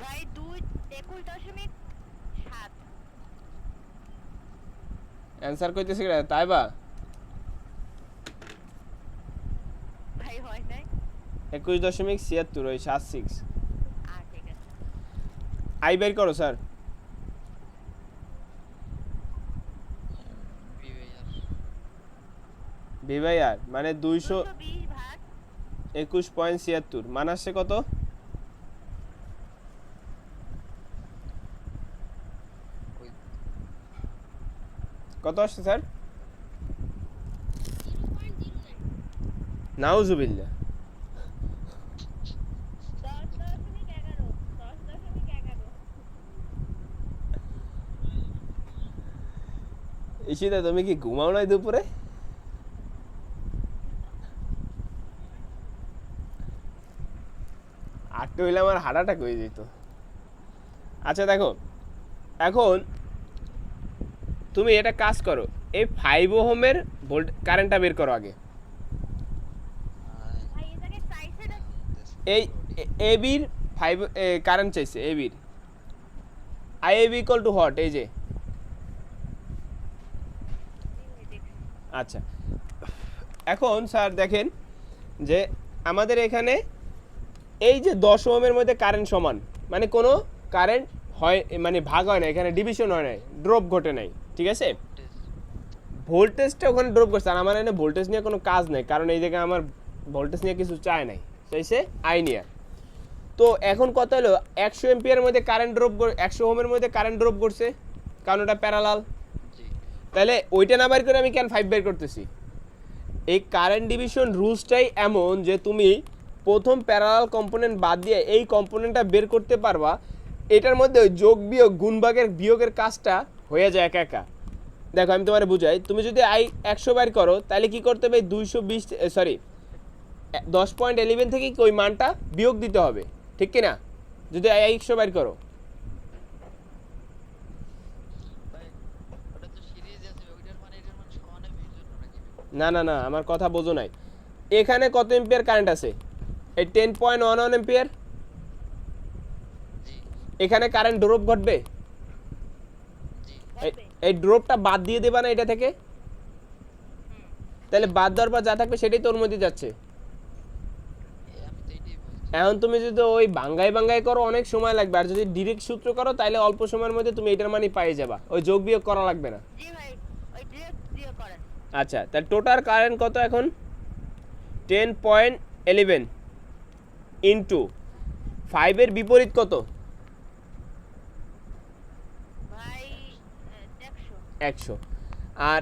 ভাই 21.7। অ্যান্সার কইতেছি কি তাই বা? ভাই হয় নাই। 21.76 ওই 76। ঠিক আছে। আই বের করো স্যার। বি ভাই আর ভি বাই আর মানে 220 ভাগ 221.76 মান আসছে কত? ওই কত আসছে স্যার? নাউজুবিল্লাহ। 10.11 10.11। ঈশিতা তুমি কি ঘুমাও নাই দুপুরে? আটটা হইলে আমার হার্ট অ্যাটাক হয়ে যেত। আচ্ছা দেখো, এখন তুমি এটা কাজ করো, এই 5 ওহমের ভোল্ট কারেন্টটা বের করো আগে। ভাই এটাকে চাইছে না। এই এবির 5 কারেন্ট চাইছে, এবির আইএবি ইকুয়াল টু হোয়াট? এই যে আচ্ছা, এখন স্যার দেখেন যে আমাদের এখানে এই যে 10 ওহমের মধ্যে কারেন্ট সমান, মানে কোনো কারেন্ট হয় মানে ভাগ হয় না, এখানে ডিভিশন হয় নাই, ড্রপ ঘটে নাই, ঠিক আছে? ভোল্টেজটা ওখানে ড্রপ করছে, আর আমার এখানে ভোল্টেজ নিয়ে কোনো কাজ নেই, কারণ এই জায়গায় আমার ভোল্টেজ নিয়ে কিছু চায় নাই, চাইছে আই নিয়ে। তো এখন কত হলো, 100 এম্পিয়ারের মধ্যে কারেন্ট ড্রপ, 100 ওহমের মধ্যে কারেন্ট ড্রপ করছে, কারণ ওটা প্যারালাল। জি তাহলে ওইটা না বের করে আমি কেন 5 বের করতেছি? এই কারেন্ট ডিভিশন রুলসটাই এমন যে তুমি প্রথম প্যারালাল কম্পোনেন্ট বাদ দিয়ে এই কম্পোনেন্টটা বের করতে পারবা, এটার মধ্যে ওই যোগ বিয়োগ গুণভাগের বিয়োগের কাজটা হয়ে যায় একা একা। দেখো আমি তোমার বুঝাই, তুমি যদি আই 100 বের করো তাহলে কি করতে হবে, 220 সরি 10.11 থেকে ওই মানটা বিয়োগ দিতে হবে, ঠিক কি না? যদি আই 100 বের করো। ভাই না না না আমার কথা বোঝো নাই, এখানে কত এম্পিয়ার কারেন্ট আছে? এই 10.11 এম্পিয়ার। জি এখানে কারেন্ট ড্রপ ঘটবে, জি এই ড্রপটা বাদ দিয়ে দেবা না এটা থেকে, তাহলে বাদ দেওয়ার পর যা থাকবে সেটাই তোর মধ্যে যাচ্ছে। আমি তো এটাই বলছি। এখন তুমি যদি ওই বাঙ্গাই বাঙ্গাই করো অনেক সময় লাগবে, আর যদি ডিরেক্ট সূত্র করো তাহলে অল্প সময়ের মধ্যে তুমি এটার মানে পেয়ে যাবা, ওই যোগ বিয়োগ করা লাগবে না। জি ভাই ওই ডিরেক্ট দিয়ে করেন। আচ্ছা তাহলে টোটাল কারেন্ট কত এখন? 10.11 ইন্টু 5-এর বিপরীত কত? ভাই 100 100। আর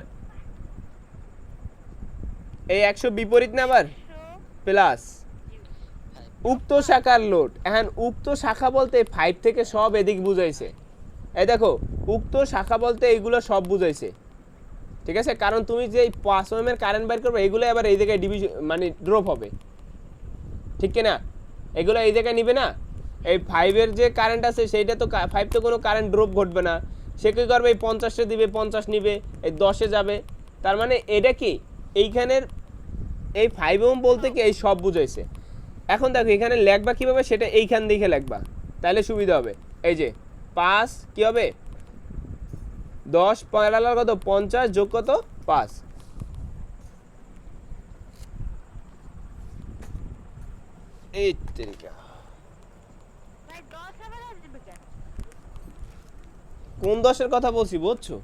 এই 100 বিপরীত না আবার 100 প্লাস জি উক্ত শাখার লোড। এখন উক্ত শাখা বলতে 5 থেকে সব এদিক বুঝাইছে। এই দেখো উক্ত শাখা বলতে এইগুলো সব বুঝাইছে, ঠিক আছে? কারণ তুমি যে 5 ওহমের কারেন্ট বাইর করবে এগুলো আবার এই জায়গায় ডিভিশন মানে ড্রপ হবে, ঠিক কি না? এগুলো এই জায়গায় নিবে না। এই 5-এর যে কারেন্ট আছে সেইটা তো 5 তো কোনো কারেন্ট ড্রপ ঘটবে না, সে কী করবে? এই 50-টা দিবে, 50 নিবে, এই 10-এ যাবে। তার মানে এটা কি এইখানের এই 5 ওহম বলতে কি এই সব বুঝাইছে। এখন দেখো এখানে লেখবা কীভাবে সেটা এইখান দেখে লেখবা, তাহলে সুবিধা হবে। এই যে 5 কী হবে? 10 প্যারালাল কত? 50 যোগ কত? 5। এই তেরিকা ভাই 10 আবার আসবে কেন? কোন 10-এর কথা বলছি বুঝছো?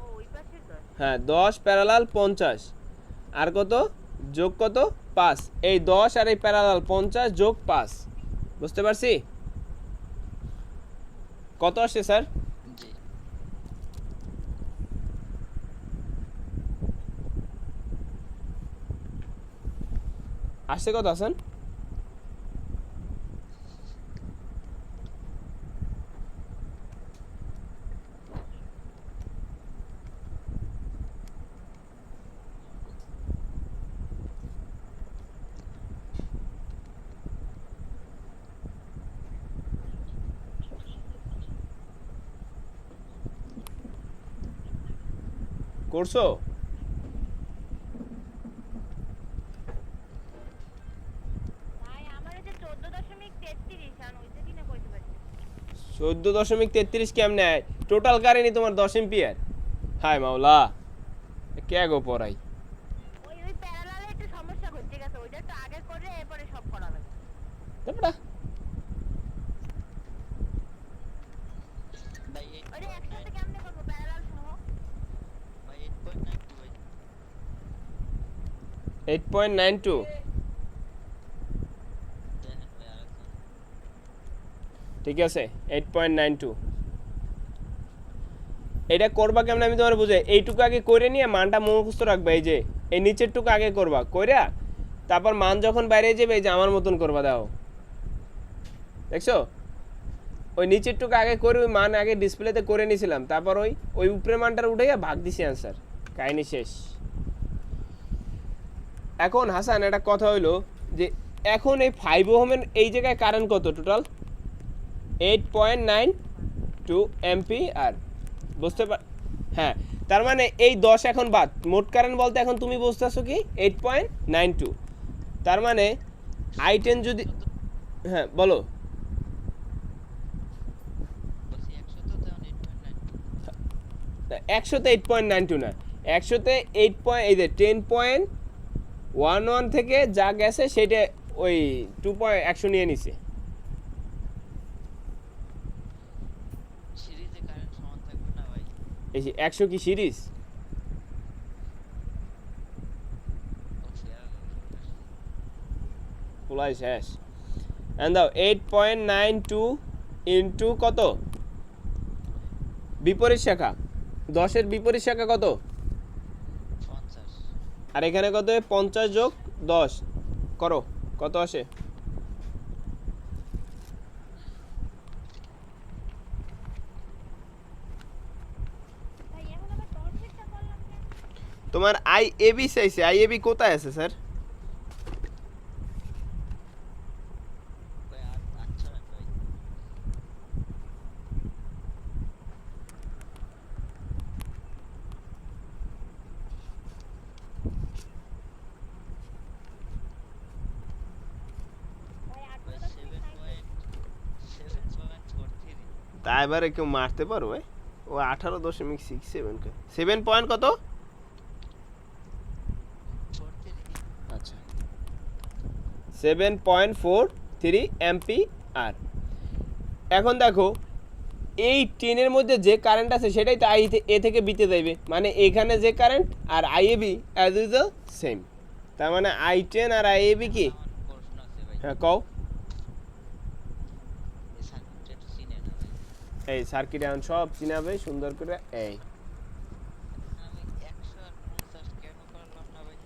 ও ওই পাশের 10। হ্যাঁ 10 প্যারালাল 50 আর কত যোগ কত? 5। এই 10 আর এই প্যারালাল 50 যোগ 5, বুঝতে পারছি? কত আসছে স্যার? জি আসছে কত আছেন? করছো? ভাই আমার এই যে 14.33 আর ওইটা দিনে কইতে পারছি 14.33 কেমনে আয়? টোটাল কারেন্টই তোমার 10 এম্পিয়ার। হায় মাওলা, কে গো পড়াই? ওই ওই প্যারালালে একটু সমস্যা ঘটে গেছে, ওইটা তো আগে করে এরপরে সব করা লাগবে। তারপরে ভাই ওইটা একসাথে কেমনে করবো প্যারালাল সহ? ভাই 8.92 ভাই 8.92। দেখেন ভাই আরেকজন ঠিক আছে 8.92। এটা করবা কেমন আমি তোমার বুঝাই। এইটুকু আগে করে নিয়ে মানটা মুখস্থ রাখবা, এই যে এই নিচেরটুকু আগে করবা, কইরা তারপর মান যখন বাইরে যাবে এই যে আমার মতন করবা, দাও দেখছো? ওই নিচেরটুকু আগে করে ওই মান আগে ডিসপ্লেতে করে নিয়েছিলাম, তারপর ওই ওই উপরের মানটার উঠাইয়া ভাগ দিছি অ্যান্সার, কাহিনী শেষ। এখন হাসান একটা কথা হইলো যে এখন এই 5 ওহমের এই জায়গায় কারেন্ট কত টোটাল? 8.92 এম্পিয়ার, বুঝতে পার? হ্যাঁ তার মানে এই 10 এখন বাদ, মোট কারেন্ট বলতে এখন তুমি বুঝতেছো কি 8.92। তার মানে I10 যদি, হ্যাঁ বলো। বলছি 100 তো তখন 8.92 100-তে 8.92 না, 100-তে 8 পয়েন্ট, এই যে 10.11 থেকে যা গেছে সেটা ওই 2.100 নিয়ে নিছে। সিরিজে কারেন্ট সমান থাকবে না ভাই। এই যে 100 কি সিরিজ? পুলাই শেষ। এন্ড দাও 8.92 ইন্টু কত? বিপরীত শাখা 10-এর বিপরীত শাখা কত? 50 আর এখানে কত? 50 যোগ 10 করো, কত আসে? ভাই এখন আবার 10 করলাম কেন? তোমার আইএবি চাইছে, আইএবি কোথায় আছে স্যার? ভাই আচ্ছা ভাই তা এবারে কেউ মারতে পারবে? ও 18.67 7 পয়েন্ট কত? 43 আচ্ছা 7.43 অ্যাম্পিয়ার। এখন দেখো এই টেনের মধ্যে যে কারেন্ট আছে সেটাই তো আই এ থেকে বিতে যাইবে, মানে এখানে যে কারেন্ট আর I A B as is the same. তার মানে আই টেন আর আই এ বি কি? আমার প্রশ্ন আছে ভাই, হ্যাঁ কও। এই সার্কিটটা একটু চিনে না ভাই। এই সার্কিট এখন সব চিনাবে সুন্দর করে। এই আমি 150 কেন করলাম না ভাই?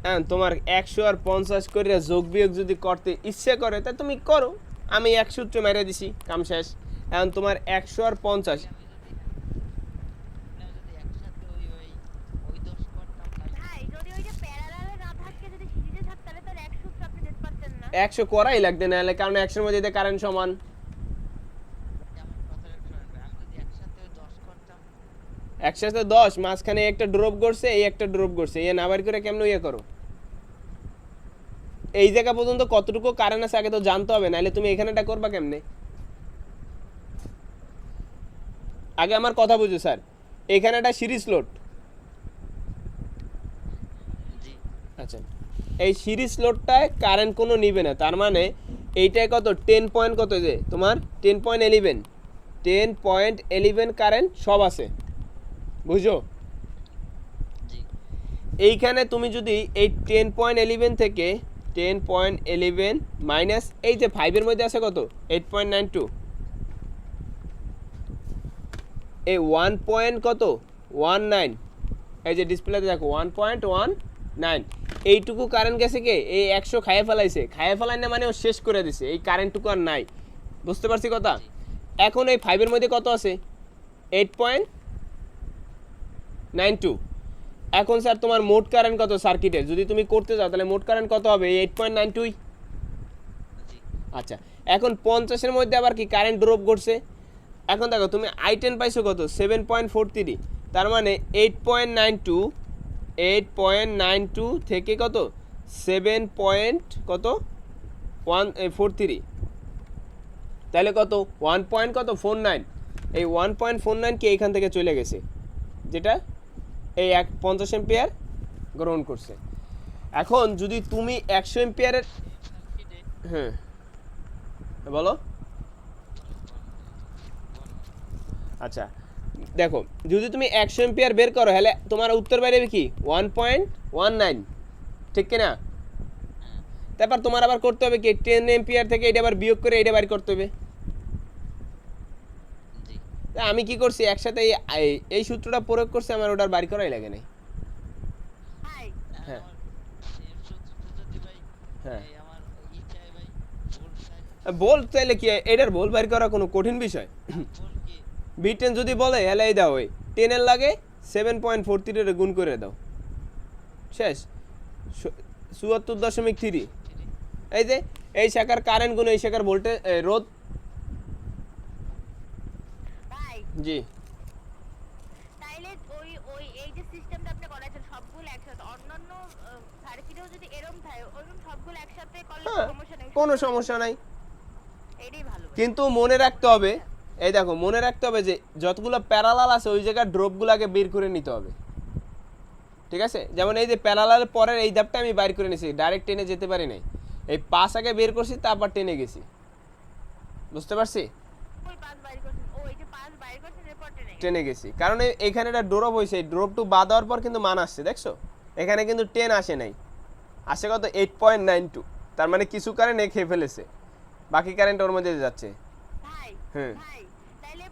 হ্যাঁ তোমার 100 আর 50 করে যোগ বিয়োগ যদি করতে ইচ্ছে করে তা তুমি করো, আমি 1 সূত্র মেরে দিছি, কাম শেষ। এখন তোমার 100 আর 50 আমি যদি একসাথে ওই দোষ করতাম তাহলে ভাই যদি ওই যে প্যারালালে না থাকে, যদি সিরিজে থাকতে তাহলে তো 100 আপনি দেখতে পাচ্ছেন না। 100 করাই লাগবে না, কারণ 100 এর মধ্যে কারেন্ট সমান। আমার কথাটা শোনেন ভাই, আমি যদি একসাথে 10 করতাম একসাথে 10, মাঝখানে একটা ড্রপ করছে, এই একটা ড্রপ করছে, এ না বের করে কেমনে ইয়ে করো? এই জায়গা পর্যন্ত কতটুকু কারেন্ট আছে আগে তো জানতে হবে, নাহলে তুমি এখানেটা করবা কেমনে? আগে আমার কথা বুঝো স্যার, এখানে একটা সিরিজ লোড। জি আচ্ছা এই সিরিজ লোডটায় কারেন্ট কোনো নিবে না, তার মানে এইটায় কত 10 পয়েন্ট কত যে তোমার 10.11 কারেন্ট সব আছে, বুঝো? জি এইখানে তুমি যদি এই 10.11 থেকে 10.11 মাইনাস এই যে 5 মধ্যে আছে কত 8.92, এই 1 পয়েন্ট কত 19, এই যে ডিসপ্লেতে দেখো 1.19, এইটুকু কারেন্ট গেছে কে? এই 100 খাইয়ে ফেলাইছে, খাইয়ে ফেলাই না মানে ও শেষ করে দিছে, এই কারেন্টটুকু আর নাই। বুঝতে পারছি কথা? এখন এই 5 মধ্যে কত আছে 8.92। এখন স্যার তোমার মোট কারেন্ট কত সার্কিটে যদি তুমি করতে যাও, তাহলে মোট কারেন্ট কত হবে 8.92। জি আচ্ছা এখন 50 এর মধ্যে আবার কি কারেন্ট ড্রপ করছে। এখন দেখো তুমি I10 পাইছো কত 7.43, তার মানে 8.92 থেকে কত 7 পয়েন্ট কত 143, তাহলে কত 1 পয়েন্ট কত 49, এই 1.49 কি এইখান থেকে চলে গেছে, যেটা এই 50 এম্পিয়ার গ্রহণ করছে। এখন যদি তুমি 100 এম্পিয়ারের, সার্কিটে হ্যাঁ বলো। আচ্ছা দেখো যদি তুমি 100 এম্পিয়ার বের করো, তাহলে তোমার উত্তর বাইরে কি 1.19, ঠিক কিনা? তারপর তোমার আবার করতে হবে কি 10 এম্পিয়ার থেকে এটা আবার বিয়োগ করে এটা বাইর করতে হবে। জি তা আমি কি করছি একসাথে এই সূত্রটা প্রয়োগ করছি, আমার ওটার বাইর করাই লাগে নাই। ভাই হ্যাঁ। আমার সেম সূত্রটা যদি ভাই হ্যাঁ এই আমার ই চাই ভাই ভোল্ট চাই বল চাইলে কি এটার বল বাইর করা কোনো কঠিন বিষয়? ভোল্ট কি B10 যদি বলে হেলাই দাও, ওই 10 এর লাগে 7.43 এর গুণ করে দাও, শেষ 74.3। এই যে এই শাখার কারেন্ট গুণ এই শাখার ভোল্টেজ রোধ। ভাই জি তাইলে ওই ওই এই যে সিস্টেমটা আপনি করাইছেন সবগুলো একসাথে, অন্যান্য সার্কিটেও যদি এরকম থাকে ওইরকম সবগুলো একসাথে করলে হ্যাঁ সমস্যা নেই, কোনো সমস্যা নাই, এটাই ভালো ভাই। কিন্তু মনে রাখতে হবে, এই দেখো মনে রাখতে হবে যে যতগুলো প্যারালাল আছে ওই জায়গায় ড্রপগুলো আগে বের করে নিতে হবে, ঠিক আছে? যেমন এই যে প্যারালাল পরের এই ধাপটা আমি বাইর করে নিয়েছি, ডাইরেক্ট টেনে যেতে পারি নাই, এই পাশ আগে বের করছি তারপর টেনে গেছি, বুঝতে পারছি? ওই পাঁচ বাইর করছেন, ও এই যে পাঁচ বাইর করছেন এরপর টেনে গেছে। টেনে গেছি কারণ এখানে একটা ড্রপ হয়েছে, এই ড্রপ টু বাদ দেওয়ার পর কিন্তু মান আসছে, দেখছো? এখানে কিন্তু 10 আসে নাই, আসে কত 8.92, তার মানে কিছু কারেন্ট খেয়ে ফেলেছে, বাকি কারেন্ট ওর মধ্যে যাচ্ছে। ভাই হ্যাঁ। ভাই তাইলে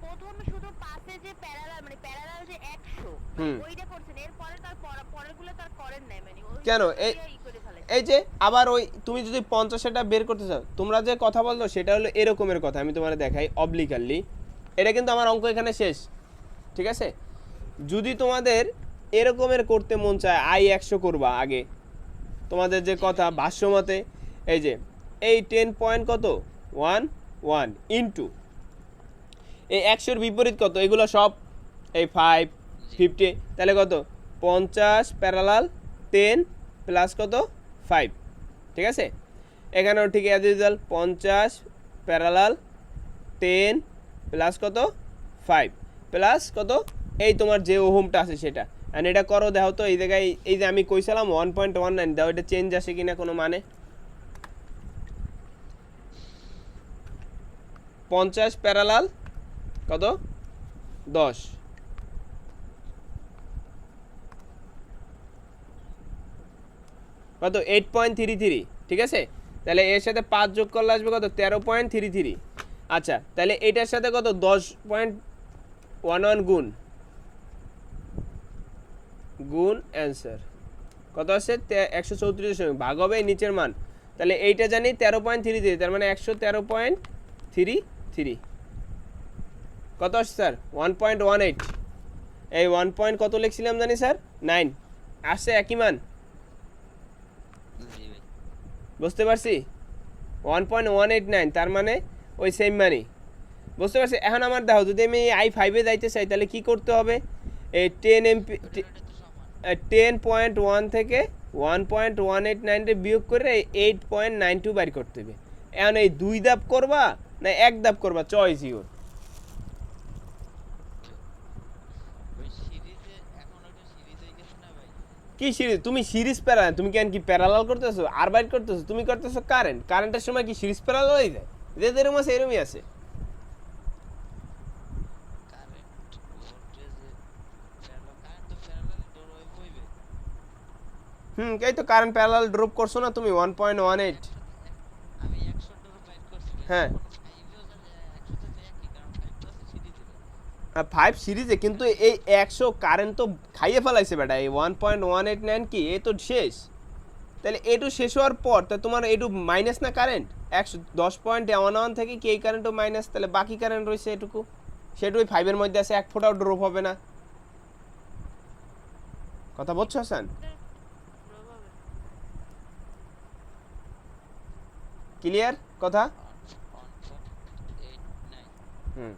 প্রথমে শুধু পাশে যে প্যারালাল মানে প্যারালাল যে 100 হুম। ওইটা করছেন, এরপরে তার পরেরগুলো তার করেন নাই, মানে ওই কেন? ই করে ফেলেছেন। এই যে আবার ওই তুমি যদি 50 বের করতে চাও, তোমরা যে কথা বলছো সেটা হলো এরকমের কথা, আমি তোমার দেখাই অবলিকালি, এটা কিন্তু আমার অঙ্ক এখানে শেষ, ঠিক আছে? যদি তোমাদের এরকমের করতে মন চায় I100 করবা আগে, তোমাদের যে কথা ভাষ্যমতে এই যে এই 10 পয়েন্ট কত 1 ইন্টু এই 100-র বিপরীত কত, এগুলো সব এই 5 50, তাহলে কত 50 প্যারালাল 10 প্লাস কত 5, ঠিক আছে? এখানেও ঠিক অ্যাজ ইউজুয়াল 50 প্যারালাল 10 প্লাস কত 5 প্লাস কত এই তোমার যে ওহমটা আছে সেটা। এন্ড এটা করো, দেখো তো এই জায়গায় এই যে আমি কইছিলাম 1.19 দাও, এটা চেঞ্জ আসে কিনা কোনো মানে। 50 প্যারালাল কত 10, কত 8.33, ঠিক আছে। তাহলে এর সাথে 5 যোগ করলে আসবে কত 13.33। আচ্ছা তাহলে এটার সাথে কত 10.11 গুণ গুণ অ্যান্সার কত আসছে 134 ভাগ হবে এই নিচের মান। তাহলে এইটা জানি 13.33, তার মানে 113.33 কত আসছে স্যার 1.18। এই 1 পয়েন্ট কত লিখছিলাম জানি স্যার 9 আসছে একই মান, জি ভাই বুঝতে পারছি 1.189, তার মানে ওই সেম মানি, বুঝতে পারছি। এখন আমার দেখো যদি আমি i5 এ যাইতে চাই তাহলে কি করতে হবে, এই 10 এমপি এটা তো সমান 10.1 থেকে 1.189 রে বিয়োগ করে 8.92 বাইর করতে হবে। এখন এই 2 ধাপ করবা না 1 ধাপ করবা, চয়েস ইউর। ওই সিরিজে এখন ওটা সিরিজ হয়ে গেছে না ভাই কি সিরিজ, তুমি সিরিজ প্যারা, তুমি কেন কি প্যারালাল করতেছো আর বাইর করতেছো, তুমি করতেছো কারেন্টের সময় কি সিরিজ প্যারালাল হয়ে যায়, যে যেরকম আছে এরকমই আছে। কারেন্ট ভোল্টেজে প্যারালাল কারেন্ট তো প্যারালাল ডোর ওয়েভ হইবে এই তো কারেন্ট প্যারালাল ড্রপ করছো না তুমি 1.18। আমি 100 ডোর বাইট করছি হ্যাঁ। এখন 5 এও যায় 100 তে যায় কি কারণ 5 তো আছে সিরিজে 5 সিরিজে, কিন্তু এই 100 কারেন্ট তো খাইয়ে ফেলাইছে বেটা, এই 1.189 কি এ তো শেষ। তাহলে এটু শেষ হওয়ার পর তা তোমার এটু মাইনাস না কারেন্ট 110.11 থেকে কি এই কারেন্টও মাইনাস, তাহলে বাকি কারেন্ট রয়েছে এটুকু, সেটুই 5 এর মধ্যে আছে, এক ফোঁটাও ড্রপ হবে না। কথা বলছো হাসান, ক্লিয়ার কথা? 1.8 9 হুম